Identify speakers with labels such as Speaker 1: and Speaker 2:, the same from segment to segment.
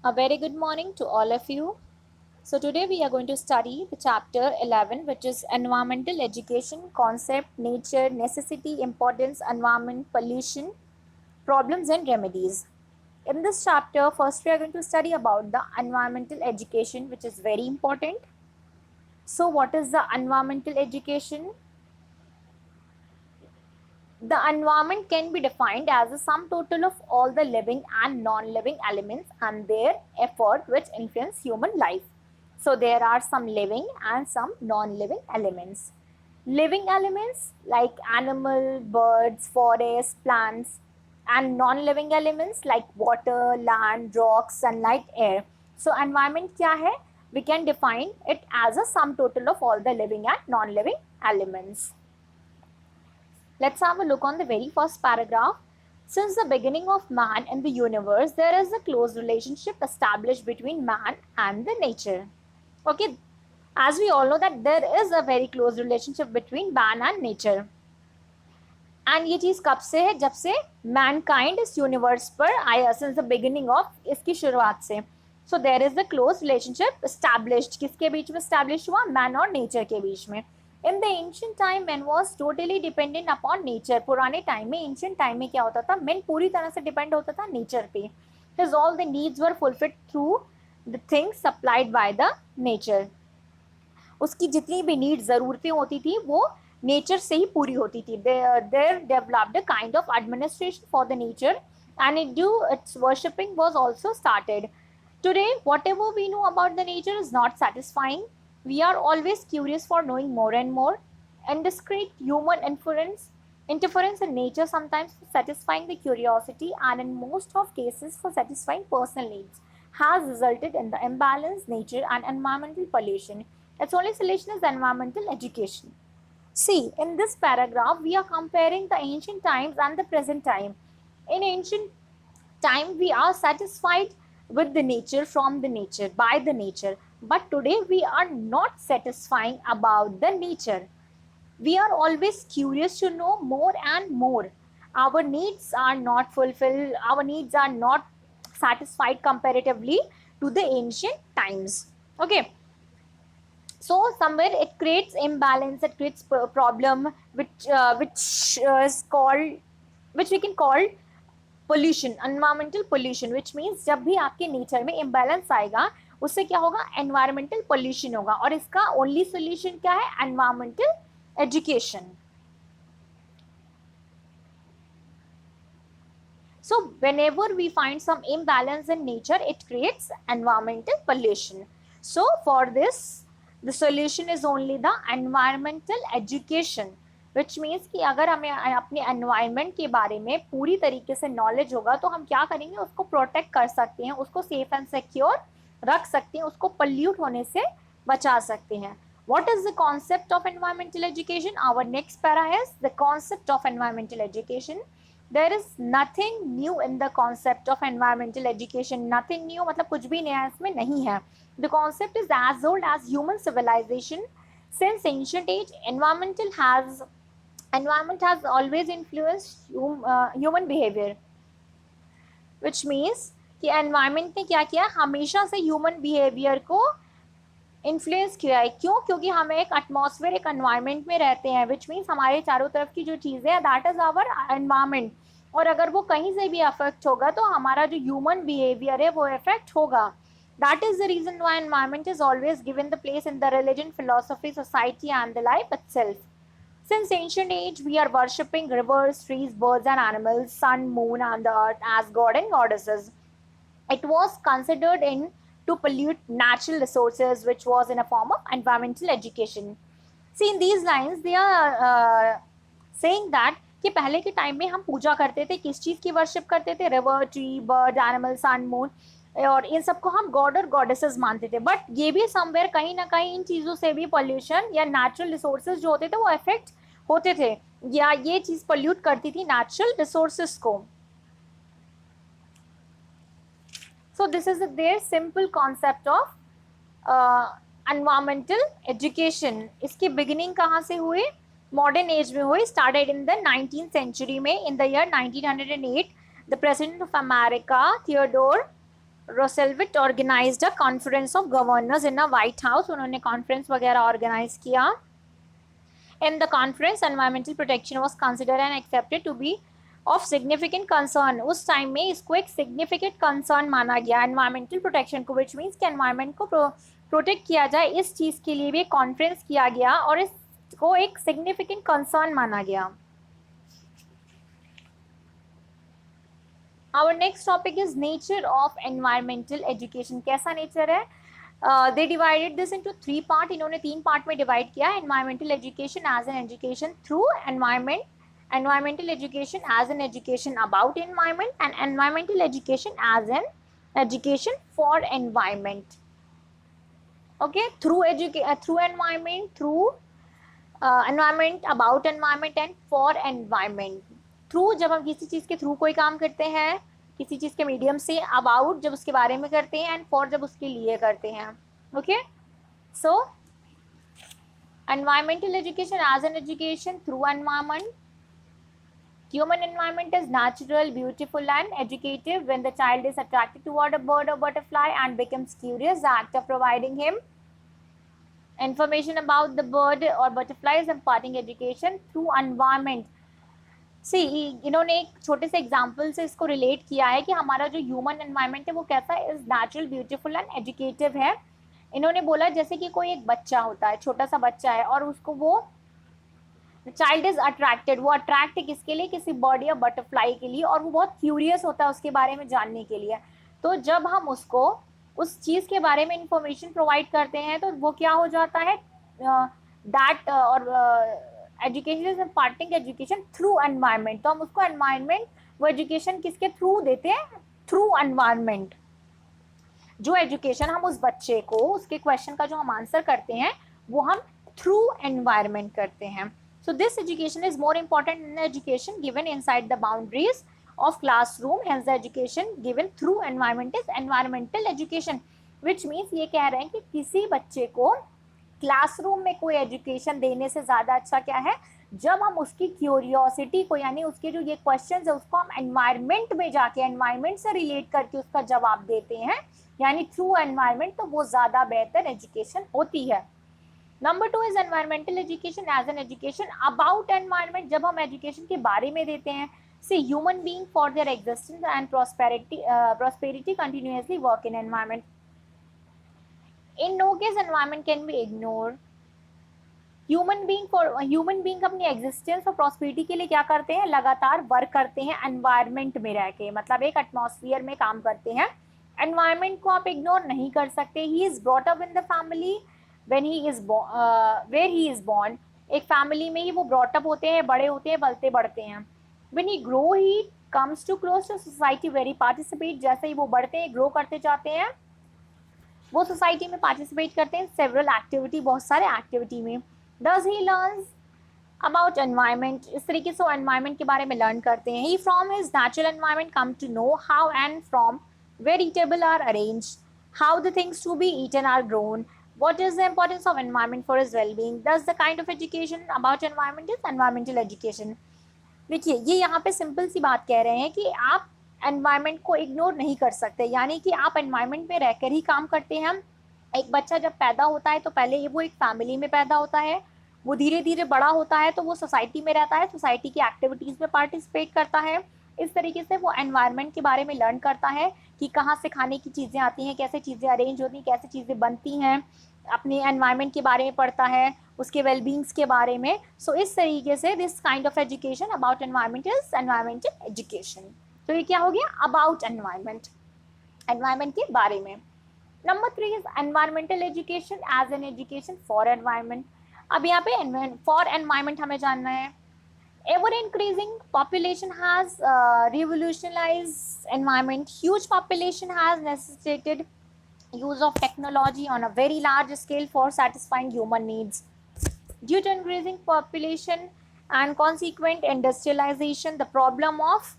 Speaker 1: A very good morning to all of you. So, today we are going to study the chapter 11, which is environmental education, concept, nature, necessity, importance, environment, pollution, problems, and remedies. In this chapter, first we are going to study about the environmental education, which is very important. So, what is the environmental education? The environment can be defined as a sum total of all the living and non-living elements and their effort which influence human life. So there are some living and some non-living elements. Living elements like animal, birds, forests, plants, and non-living elements like water, land, rocks, sunlight, air. So environment क्या है? We can define it as a sum total of all the living and non-living elements. Let's have a look on the very first paragraph. Since the beginning of man and the universe, there is a close relationship established between man and the nature. Okay, as we all know that there is a very close relationship between man and nature. And ये चीज कब से है? जब से Mankind इस universe पर आया, सिंस द बिगिनिंग ऑफ इसकी शुरुआत से. So there is the close relationship established. किसके बीच में एस्टैब्लिश हुआ? मैन और नेचर के बीच में. In the ancient time man was totally dependent upon nature. पुराने टाइम में, एंशिएंट टाइम में क्या होता था? मैन पूरी तरह से डिपेंड होता था नेचर पे. His all the needs were fulfilled through the things supplied by the nature. उसकी जितनी भी नीड, ज़रूरतें होती थी, वो नेचर से ही पूरी होती थी. There developed a kind of administration for the nature and its worshipping was also started. Today, whatever we know about the nature is not satisfying. We are always curious for knowing more and more. Indiscreet human interference in nature sometimes for satisfying the curiosity and in most of cases for satisfying personal needs has resulted in the imbalanced nature and environmental pollution. Its only solution is environmental education. See, in this paragraph, we are comparing the ancient times and the present time. In ancient time, we are satisfied with the nature, from the nature, by the nature. But today, we are not satisfying about the nature. We are always curious to know more and more. Our needs are not fulfilled, our needs are not satisfied comparatively to the ancient times. Okay. So somewhere it creates imbalance, it creates problem which is called, which we can call pollution, environmental pollution, which means जब भी आपके nature में imbalance आएगा, उससे क्या होगा? environmental pollution होगा. और इसका only solution क्या है? environmental education. So whenever we find some imbalance in nature, it creates environmental pollution. So for this, the solution is only the environmental education, which means कि अगर हमें अपने environment के बारे में पूरी तरीके से knowledge होगा, तो हम क्या करेंगे? उसको protect कर सकते हैं, उसको safe and secure रख सकते हैं, उसको pollute होने से बचा सकते हैं. What is the concept of environmental education? Our next para is the concept of environmental education. There is nothing new in the concept of environmental education. Nothing new मतलब कुछ भी नया इसमें नहीं है. The concept is as old as human civilization. Since ancient age, environment has always influenced human behavior. Which means कि environment ने क्या किया? हमेशा से human behavior को इन्फ्लुएंस किया है. क्यों? क्योंकि हम एक एटमॉस्फेयर, एक एनवायरनमेंट में रहते हैं, विच मीन्स हमारे चारों तरफ की जो चीज़ें हैं, दैट इज आवर एनवायरनमेंट. और अगर वो कहीं से भी अफेक्ट होगा तो हमारा जो ह्यूमन बिहेवियर है वो इफेक्ट होगा. That is the reason why environment is always given the place in the religion, philosophy, society and the life itself. Since ancient age, we are worshipping rivers, trees, birds and animals, sun, moon and the earth as god and goddesses. It was considered in to pollute natural resources, which was in a form of environmental education. See, in these lines, they are saying that कि पहले के time में हम पूजा करते थे, किस चीज़ की worship करते थे? रिवर, ट्री, बर्ड, एनिमल, सन, मून, और इन सबको हम गॉड और गॉडेसेस मानते थे. बट ये भी समवेयर कहीं ना कहीं इन चीज़ों से भी पॉल्यूशन या नेचुरल रिसोर्सेज जो होते थे वो इफेक्ट होते थे, या ये चीज़ पोल्यूट करती थी नेचुरल रिसोर्सेज को. So this is their simple concept of environmental education. इसकी beginning कहाँ से हुई? Modern age में हुई. Started in the 19th century में. In the year 1908, the President of America, Theodore Roosevelt organised a conference of governors in a White House, उन्होंने conference वगैरह organise किया. In the conference environmental protection was considered and accepted to be of significant concern. उस time में इसको एक significant concern माना गया environmental protection को, विच मीन्स कि एनवायरमेंट को प्रोटेक्ट किया जाए, इस चीज़ के लिए भी कॉन्फ्रेंस किया गया और इसको एक सिग्निफिकेंट कंसर्न माना गया. Our next topic is nature of environmental education. कैसा नेचर है? They divided this into 3 part. इन्होंने 3 पार्ट में डिवाइड किया. Environmental education as an education through environment, environmental education as an education about environment, and environmental education as an education for environment. Okay, through environment, through environment, about environment and for environment. Through जब हम किसी चीज़ के through कोई काम करते हैं, किसी चीज़ के मीडियम से, अबाउट जब उसके बारे में करते हैं, एंड फॉर जब उसके लिए करते हैं. Okay, so environmental education as an education through environment. Human environment is natural, beautiful and educative. When the child is attracted toward a bird or butterfly and becomes curious, the act of providing him information about the bird or butterfly is imparting education through environment. सी, इन्होंने एक छोटे से example से इसको relate किया है कि हमारा जो ह्यूमन एनवायरनमेंट है वो कैसा है, is natural, beautiful and educative है. इन्होंने बोला जैसे कि कोई एक बच्चा होता है, छोटा सा बच्चा है, और उसको वो चाइल्ड इज अट्रैक्टेड, वो अट्रैक्ट किसके लिए, किसी बर्ड या बटरफ्लाई के लिए, और वो बहुत क्यूरियस होता है उसके बारे में जानने के लिए. तो जब हम उसको उस चीज़ के बारे में इंफॉर्मेशन प्रोवाइड करते हैं तो वो क्या हो जाता है, दैट और education is imparting education through environment. तो हम उसको एनवायरनमेंट, वो एजुकेशन किसके थ्रू देते हैं, थ्रू एनवायरनमेंट. जो एजुकेशन हम उस बच्चे को, उसके क्वेश्चन का जो हम आंसर करते हैं वो हम थ्रू एनवायरनमेंट करते हैं. So this education is more important in education given inside the boundaries of classroom, hence the education given through environment is environmental education, which means ये कह रहे हैं कि किसी बच्चे को क्लासरूम में कोई एजुकेशन देने से ज़्यादा अच्छा क्या है, जब हम उसकी क्यूरियोसिटी को, यानी उसके जो ये क्वेश्चंस है उसको हम एनवायरनमेंट में जाके, एनवायरनमेंट से रिलेट करके उसका जवाब देते हैं, यानी थ्रू एनवायरनमेंट, तो वो ज़्यादा बेहतर एजुकेशन होती है. Number 2 is environmental education as an education about environment. जब हम एजुकेशन के बारे में देते हैं, see human being for their existence and prosperity continuously work in environment. In no case environment can be ignored. human being अपनी existence और prosperity के लिए क्या करते हैं, लगातार वर्क करते हैं एनवायरनमेंट में रह के, मतलब एक एटमॉस्फेयर में काम करते हैं. एनवायरनमेंट को आप इग्नोर नहीं कर सकते. He is brought up in the family when he is where he is born. एक फैमिली में ही वो ब्रॉट अप होते हैं, बड़े होते हैं, पलते बढ़ते हैं. When he grow, he comes to close to society where he participate. जैसे ही वो बढ़ते हैं, ग्रो करते जाते हैं, वो सोसाइटी में पार्टिसिपेट करते हैं सेवरल एक्टिविटी, बहुत सारे एक्टिविटी में. Thus he learns about environment. इस तरीके से वो एनवायरनमेंट के बारे में लर्न करते हैं. He from his natural environment come to know how and from where eatable are arranged, how the things to be eaten are grown, what is the importance of environment for his well-being. Thus the kind of education about environment is environmental education. देखिए, ये यहाँ पे simple सी बात कह रहे हैं कि आप एनवायरनमेंट को इग्नोर नहीं कर सकते, यानी कि आप एनवायरनमेंट में रहकर ही काम करते हैं. एक बच्चा जब पैदा होता है तो पहले वो एक फैमिली में पैदा होता है, वो धीरे धीरे बड़ा होता है तो वो सोसाइटी में रहता है, सोसाइटी की एक्टिविटीज़ में पार्टिसिपेट करता है. इस तरीके से वो एनवायरनमेंट के बारे में लर्न करता है कि कहाँ से खाने की चीज़ें आती हैं, कैसे चीज़ें अरेंज होती हैं, कैसे चीज़ें बनती हैं, अपने एनवायरनमेंट के बारे में पढ़ता है, उसके वेलबींग्स के बारे में. सो इस तरीके से this kind of education about environment is environmental education. तो ये क्या हो गया, अबाउट एनवायरनमेंट, एनवायरनमेंट के बारे में. Number 3 is environmental education as an education for environment. अब यहाँ पे फॉर एनवायरनमेंट हमें जानना है. Ever increasing population has revolutionized environment. Huge population has necessitated use of technology on a very large scale for satisfying human needs. Due to increasing population and consequent industrialization, the problem of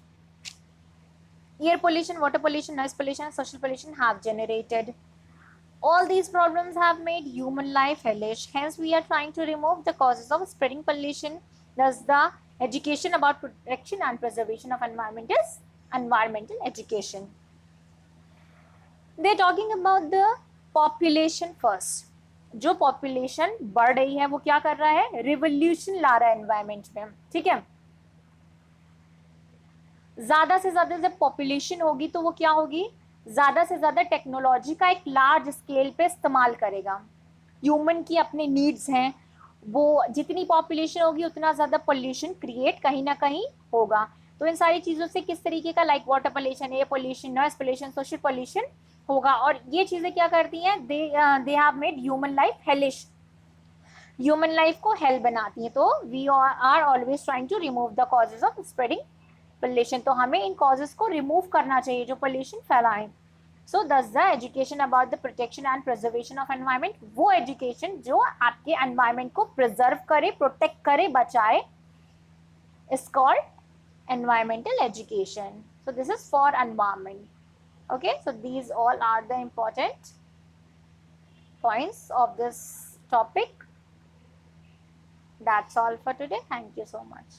Speaker 1: air pollution, water pollution, noise pollution, and social pollution have generated. All these problems have made human life hellish. Hence, we are trying to remove the causes of spreading pollution. Thus, the education about protection and preservation of environment is environmental education. They are talking about the population first. जो population बढ़ रही है वो क्या कर रहा है, revolution ला रहा है एनवायरमेंट में. ठीक है, ज्यादा से ज्यादा जब पॉपुलेशन होगी तो वो क्या होगी, ज्यादा से ज्यादा टेक्नोलॉजी का एक लार्ज स्केल पे इस्तेमाल करेगा. ह्यूमन की अपने नीड्स हैं, वो जितनी पॉपुलेशन होगी उतना ज्यादा पोल्यूशन क्रिएट कहीं ना कहीं होगा. तो इन सारी चीजों से किस तरीके का, like water pollution, air pollution, noise pollution, social pollution होगा. और ये चीजें क्या करती हैं, they have made human life hellish, human life को हेल बनाती है. तो we are always trying to remove the causes of spreading pollution. तो हमें इन कॉजेज को रिमूव करना चाहिए जो पोल्यूशन फैलाएं. सो दस the education about the protection and preservation of environment, वो एजुकेशन जो आपके एनवायरमेंट को प्रिजर्व करे, प्रोटेक्ट करे, बचाए, is called environmental education. So this is for environment. Okay, so these all are the important points of this topic. That's all for today. Thank you so much.